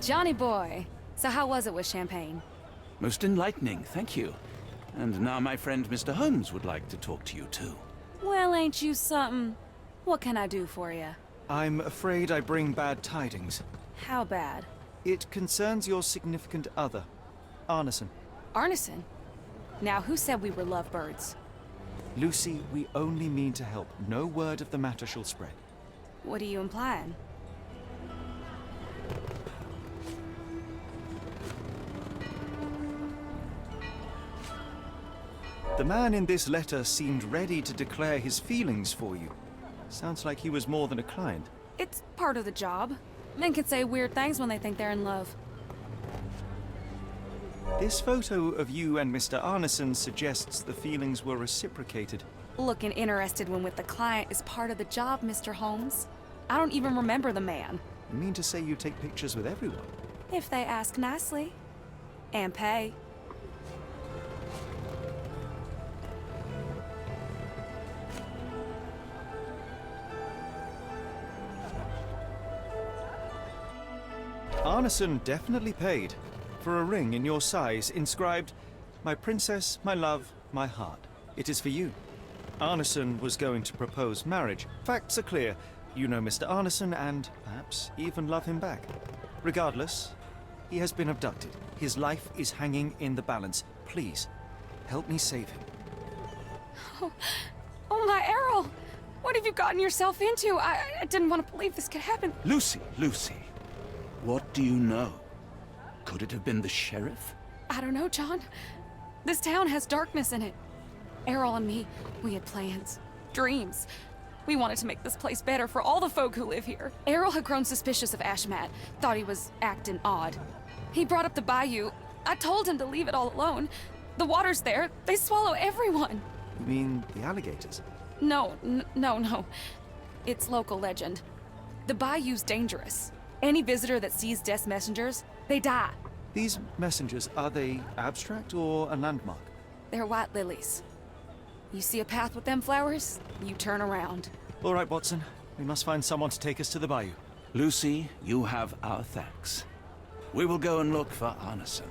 Johnny boy. So how was it with Champagne? Most enlightening, thank you. And now my friend Mr. Holmes would like to talk to you too. Well, ain't you something? What can I do for you? I'm afraid I bring bad tidings. How bad? It concerns your significant other, Arneson. Arneson? Now, who said we were lovebirds? Lucy, we only mean to help. No word of the matter shall spread. What are you implying? The man in this letter seemed ready to declare his feelings for you. Sounds like he was more than a client. It's part of the job. Men can say weird things when they think they're in love. This photo of you and Mr. Arneson suggests the feelings were reciprocated. Looking interested when with the client is part of the job, Mr. Holmes. I don't even remember the man. You mean to say you take pictures with everyone? If they ask nicely. And pay. Arneson definitely paid for a ring in your size inscribed, "My princess, my love, my heart." It is for you. Arneson was going to propose marriage. Facts are clear. You know Mr. Arneson and perhaps even love him back. Regardless, he has been abducted. His life is hanging in the balance. Please, help me save him. Oh my Errol! What have you gotten yourself into? I didn't want to believe this could happen. Lucy, what do you know? Could it have been the sheriff? I don't know, John. This town has darkness in it. Errol and me, we had plans, dreams. We wanted to make this place better for all the folk who live here. Errol had grown suspicious of Ashmat, thought he was acting odd. He brought up the bayou. I told him to leave it all alone. The water's there. They swallow everyone. You mean the alligators? No. It's local legend. The bayou's dangerous. Any visitor that sees death's messengers, they die. These messengers, are they abstract or a landmark? They're white lilies. You see a path with them flowers, you turn around. All right, Watson. We must find someone to take us to the bayou. Lucy, you have our thanks. We will go and look for Arneson.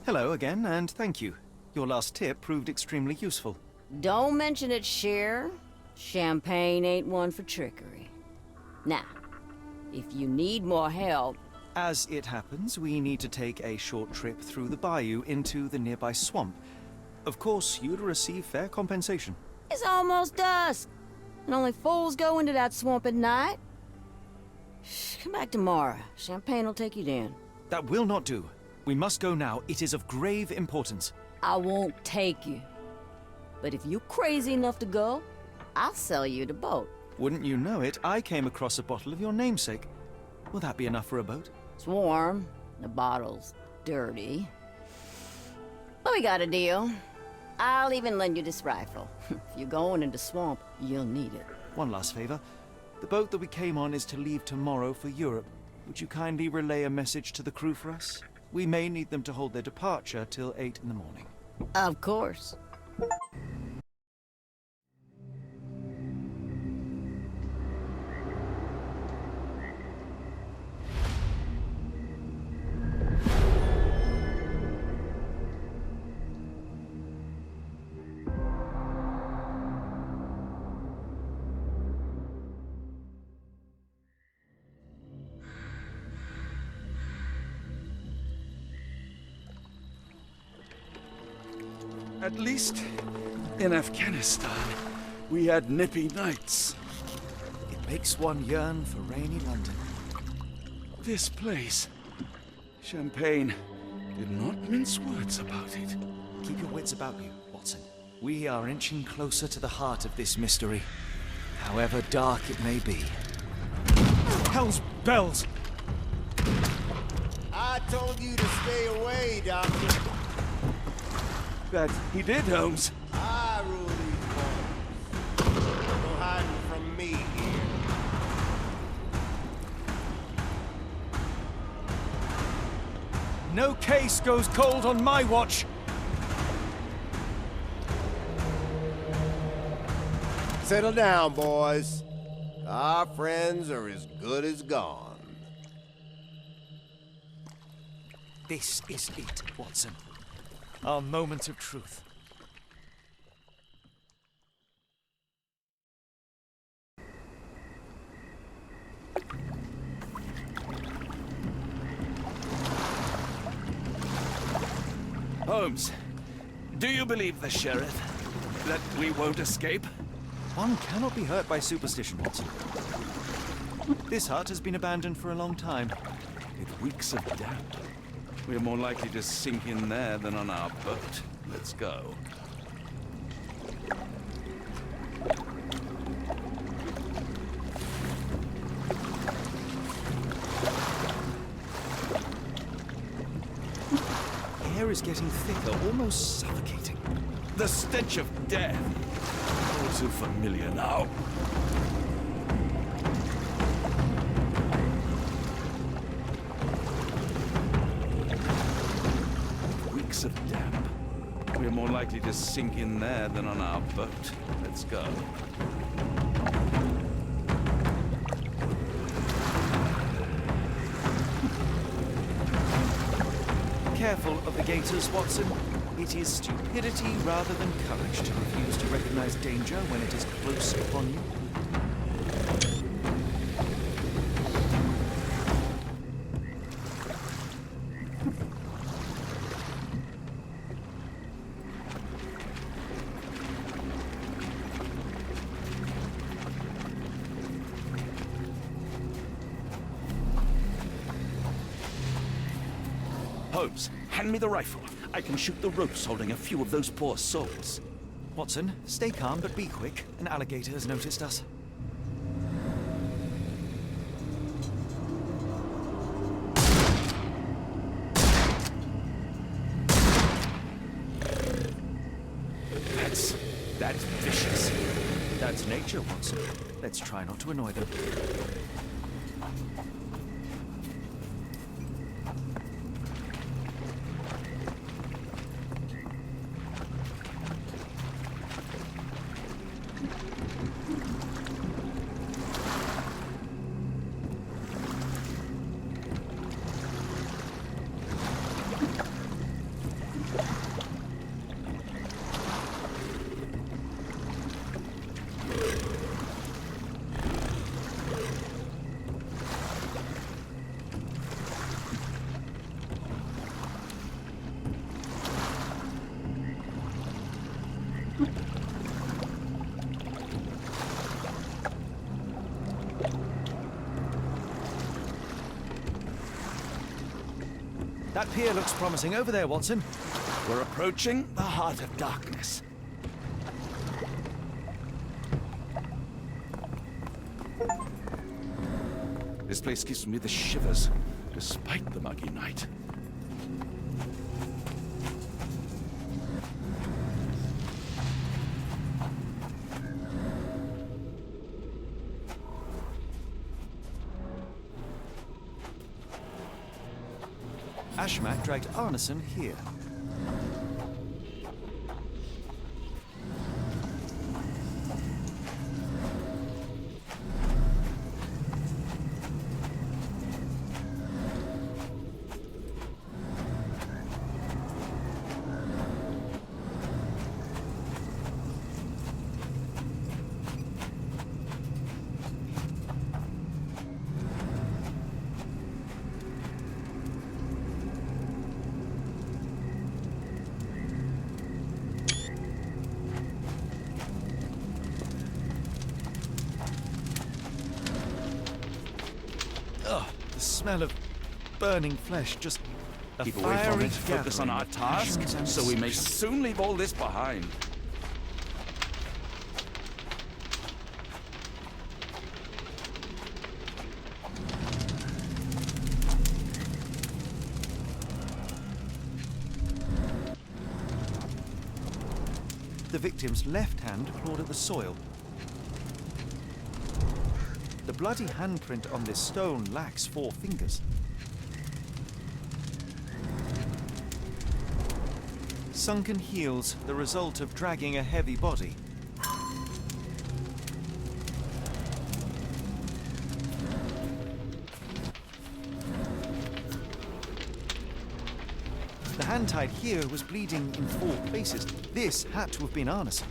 Hello again, and thank you. Your last tip proved extremely useful. Don't mention it, Cher. Champagne ain't one for trickery. Now, if you need more help... As it happens, we need to take a short trip through the bayou into the nearby swamp. Of course, you'd receive fair compensation. It's almost dusk, and only fools go into that swamp at night. Come back tomorrow. Champagne will take you down. That will not do. We must go now. It is of grave importance. I won't take you. But if you're crazy enough to go, I'll sell you the boat. Wouldn't you know it, I came across a bottle of your namesake. Will that be enough for a boat? It's warm. The bottle's dirty. But we got a deal. I'll even lend you this rifle. If you're going into swamp, you'll need it. One last favor. The boat that we came on is to leave tomorrow for Europe. Would you kindly relay a message to the crew for us? We may need them to hold their departure till 8 in the morning. Of course. At least in Afghanistan, we had nippy nights. It makes one yearn for rainy London. This place, Champagne, did not mince words about it. Keep your wits about you, Watson. We are inching closer to the heart of this mystery, however dark it may be. Hell's bells! I told you to stay away, Doctor. That he did, Holmes. I rule these parts. No hiding from me here. No case goes cold on my watch! settle down, boys. Our friends are as good as gone. This is it, Watson. Our moment of truth. Holmes, do you believe the sheriff? That we won't escape? One cannot be hurt by superstition, Watson. This hut has been abandoned for a long time. It reeks of damp. We're more likely to sink in there than on our boat. Let's go. The air is getting thicker, almost suffocating. The stench of death. All too familiar now. Reeks of damp. We're more likely to sink in there than on our boat. Let's go. Careful of the gators, Watson. It is stupidity rather than courage to refuse to recognize danger when it is close upon you. Holmes, hand me the rifle. I can shoot the ropes holding a few of those poor souls. Watson, stay calm but be quick. An alligator has noticed us. That's vicious. That's nature, Watson. Let's try not to annoy them. That pier looks promising over there, Watson. We're approaching the heart of darkness. This place gives me the shivers, despite the muggy night. Ashmak dragged Arneson here. The smell of burning flesh, just a Keep away from fiery it, focus on gathering our of task, passions and so we may suspicions. soon leave all this behind. The victim's left hand clawed at the soil. The bloody handprint on this stone lacks 4 fingers. Sunken heels, the result of dragging a heavy body. The hand tied here was bleeding in 4 places. This had to have been Arneson.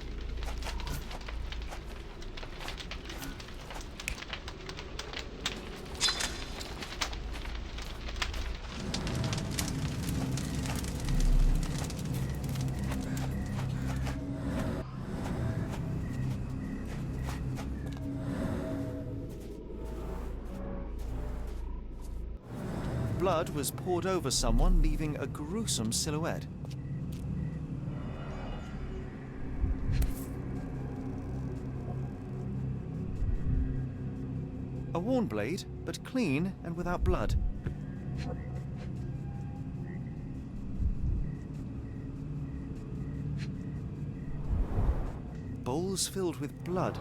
Blood was poured over someone, leaving a gruesome silhouette. A worn blade, but clean and without blood. Bowls filled with blood.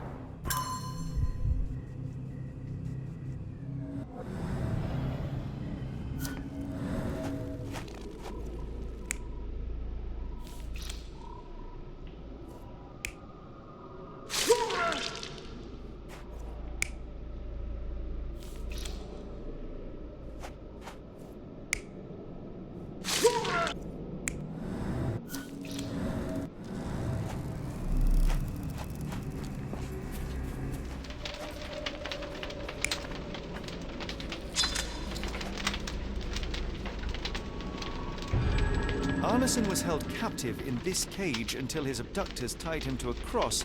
Arneson was held captive in this cage until his abductors tied him to a cross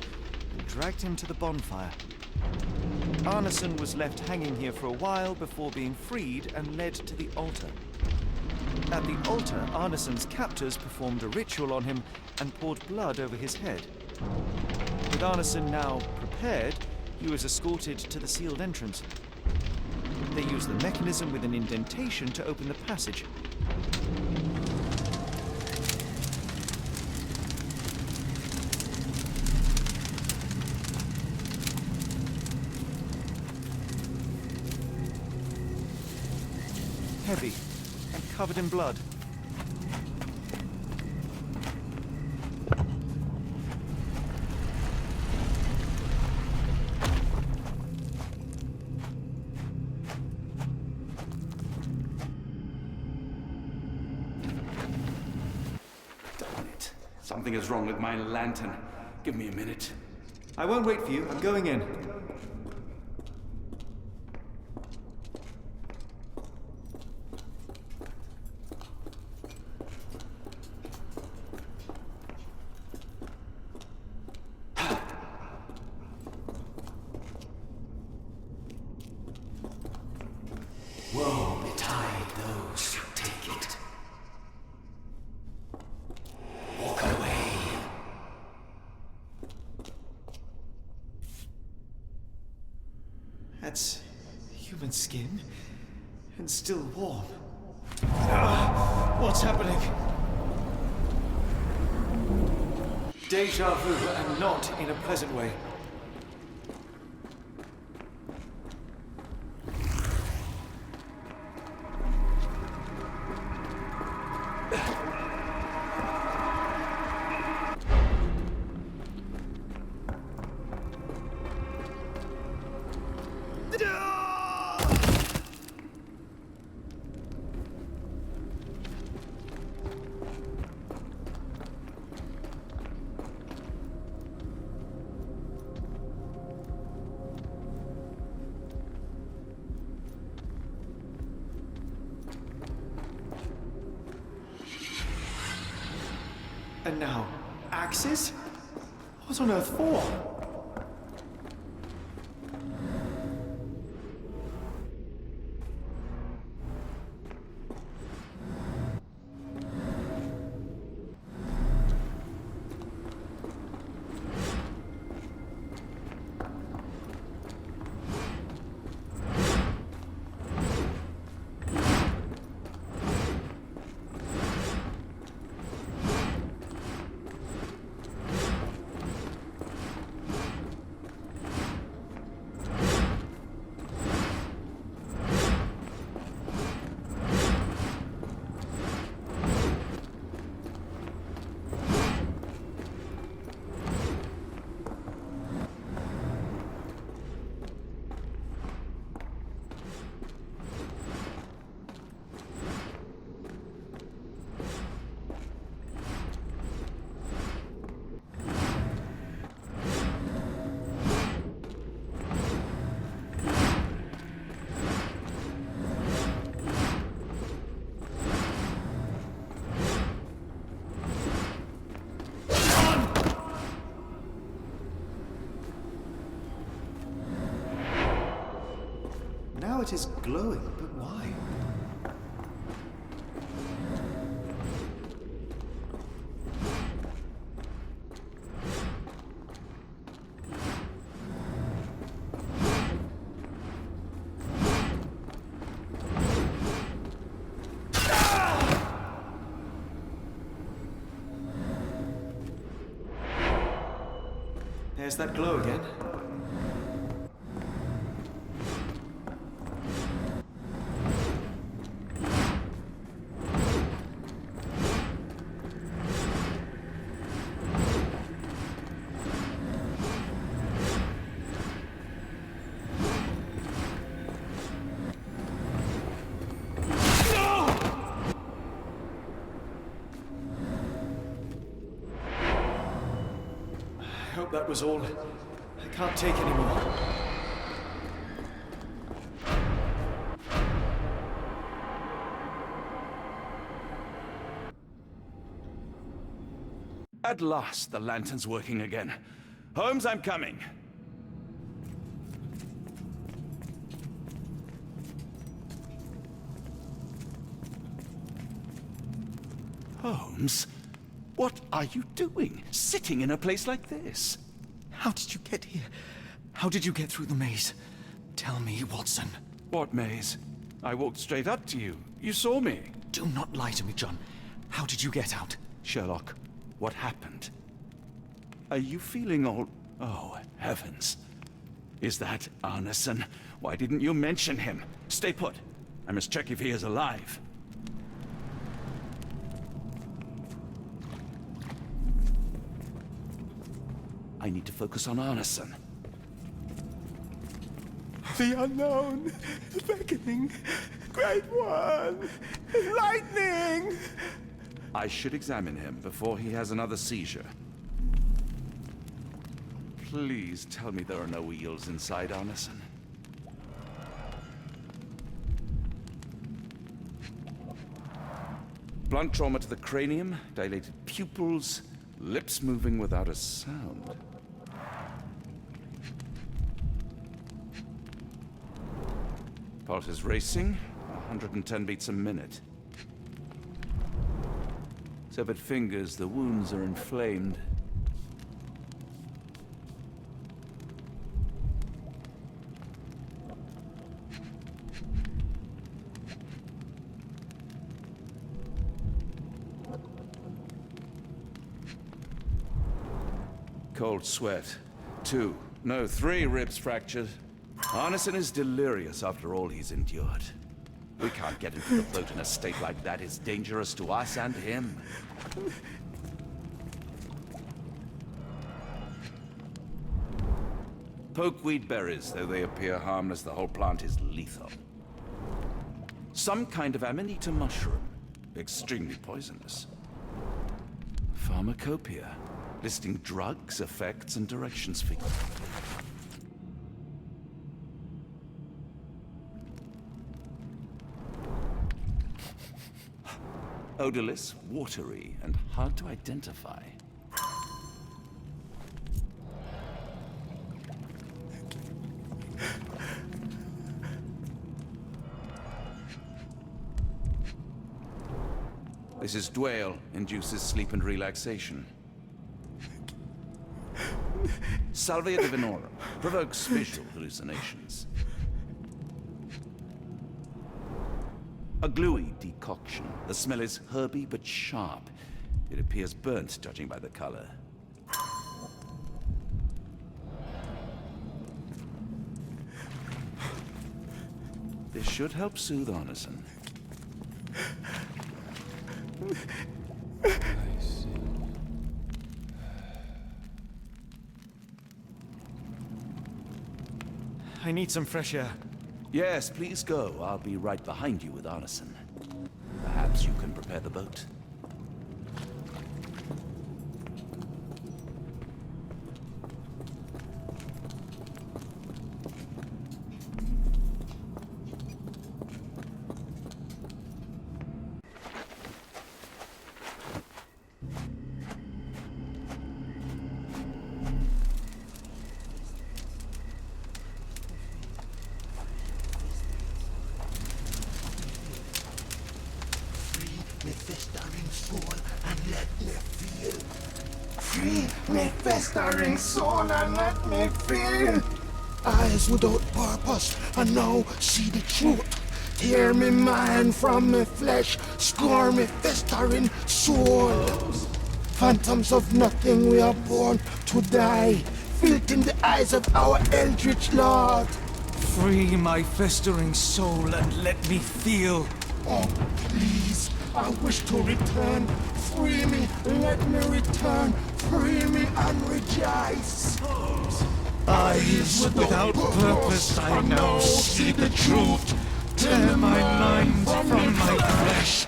and dragged him to the bonfire. Arneson was left hanging here for a while before being freed and led to the altar. At the altar, Arneson's captors performed a ritual on him and poured blood over his head. With Arneson now prepared, he was escorted to the sealed entrance. They used the mechanism with an indentation to open the passage. Heavy and covered in blood. Darn it. Something is wrong with my lantern. Give me a minute. I won't wait for you. I'm going in. Woe betide those who take it. Walk away. That's human skin and still warm. What's happening? Deja vu, and not in a pleasant way. And now, axes? What on earth for? it is glowing, but why? There's that glow again. I hope that was all. I can't take any more. At last, the lantern's working again. Holmes, I'm coming. Holmes? What are you doing, sitting in a place like this? How did you get here? How did you get through the maze? Tell me, Watson. What maze? I walked straight up to you. You saw me. Do not lie to me, John. How did you get out? Sherlock, what happened? Are you feeling all... Oh, heavens. Is that Arneson? Why didn't you mention him? Stay put. I must check if he is alive. I need to focus on Arneson. The unknown, the beckoning, great one, enlightening. I should examine him before he has another seizure. Please tell me there are no eels inside Arneson. Blunt trauma to the cranium, dilated pupils, lips moving without a sound. Pulse is racing, 110 beats a minute. Severed fingers, the wounds are inflamed. Cold sweat. 2, no, 3 ribs fractured. Arneson is delirious after all he's endured. We can't get into the boat in a state like that. It's dangerous to us and him. Pokeweed berries, though they appear harmless, the whole plant is lethal. Some kind of amanita mushroom, extremely poisonous. Pharmacopoeia, listing drugs, effects, and directions for you. Odorless, watery, and hard to identify. This is Dwale, induces sleep and relaxation. Salvia divinorum, provokes visual hallucinations. A gluey decoction. The smell is herby but sharp. It appears burnt, judging by the color. This should help soothe Arneson. I need some fresh air. Yes, please go. I'll be right behind you with Arneson. Perhaps you can prepare the boat. Free me festering soul and let me feel. Eyes without purpose, and now see the truth. Tear me mind from me flesh, score me festering soul. Phantoms of nothing, we are born to die. Filth in the eyes of our eldritch lord. Free my festering soul and let me feel. Oh, please, I wish to return. Free me, let me return. Free me and rejoice. Eyes without purpose, I now see the truth. Tear my mind from my flesh.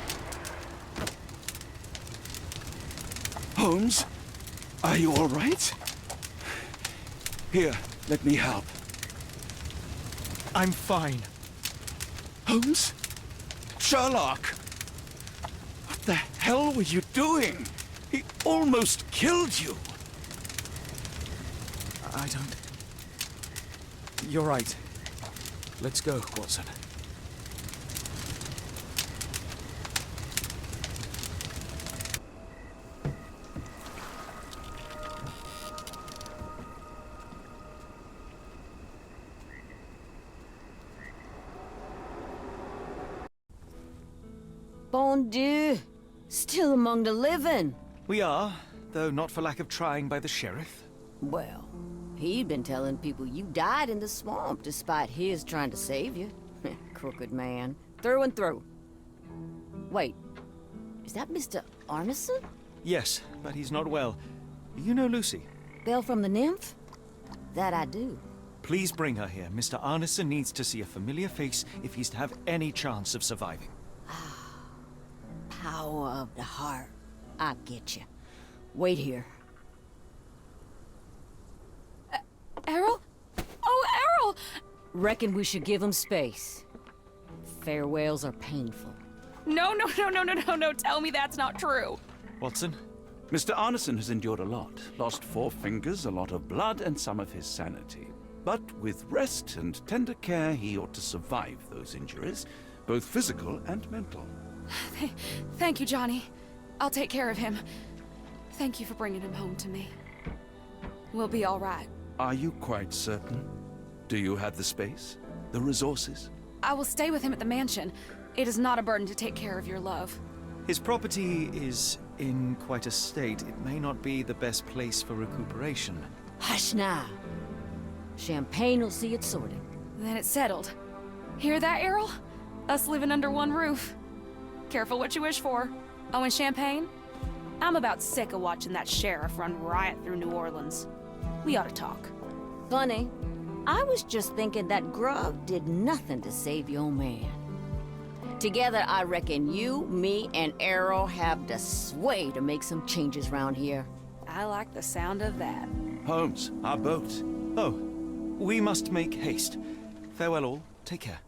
Holmes? Are you all right? Here, let me help. I'm fine. Holmes? Sherlock! What the hell were you doing? He almost killed you. I don't... You're right. Let's go, Watson. Bon Dieu! Still among the living. We are, though not for lack of trying by the sheriff. Well, he'd been telling people you died in the swamp despite his trying to save you. Crooked man. Through and through. Wait, is that Mr. Arneson? Yes, but he's not well. You know Lucy. Belle from the nymph? That I do. Please bring her here. Mr. Arneson needs to see a familiar face if he's to have any chance of surviving. Power of the heart. I get you. Wait here. Errol? Oh, Errol! Reckon we should give him space. Farewells are painful. No, tell me that's not true. Watson? Mr. Arneson has endured a lot. Lost 4 fingers, a lot of blood, and some of his sanity. But with rest and tender care, he ought to survive those injuries, both physical and mental. Thank you, Johnny. I'll take care of him. Thank you for bringing him home to me. We'll be all right. Are you quite certain? Do you have the space? The resources? I will stay with him at the mansion. It is not a burden to take care of your love. His property is in quite a state. It may not be the best place for recuperation. Hush now. Champagne will see it sorted. Then it's settled. Hear that, Errol? Us living under one roof. Careful what you wish for. Oh, and champagne? I'm about sick of watching that sheriff run riot through New Orleans. We ought to talk. Funny, I was just thinking that grub did nothing to save your man. Together, I reckon you, me, and Errol have the sway to make some changes around here. I like the sound of that. Holmes, our boat. Oh, we must make haste. Farewell all. Take care.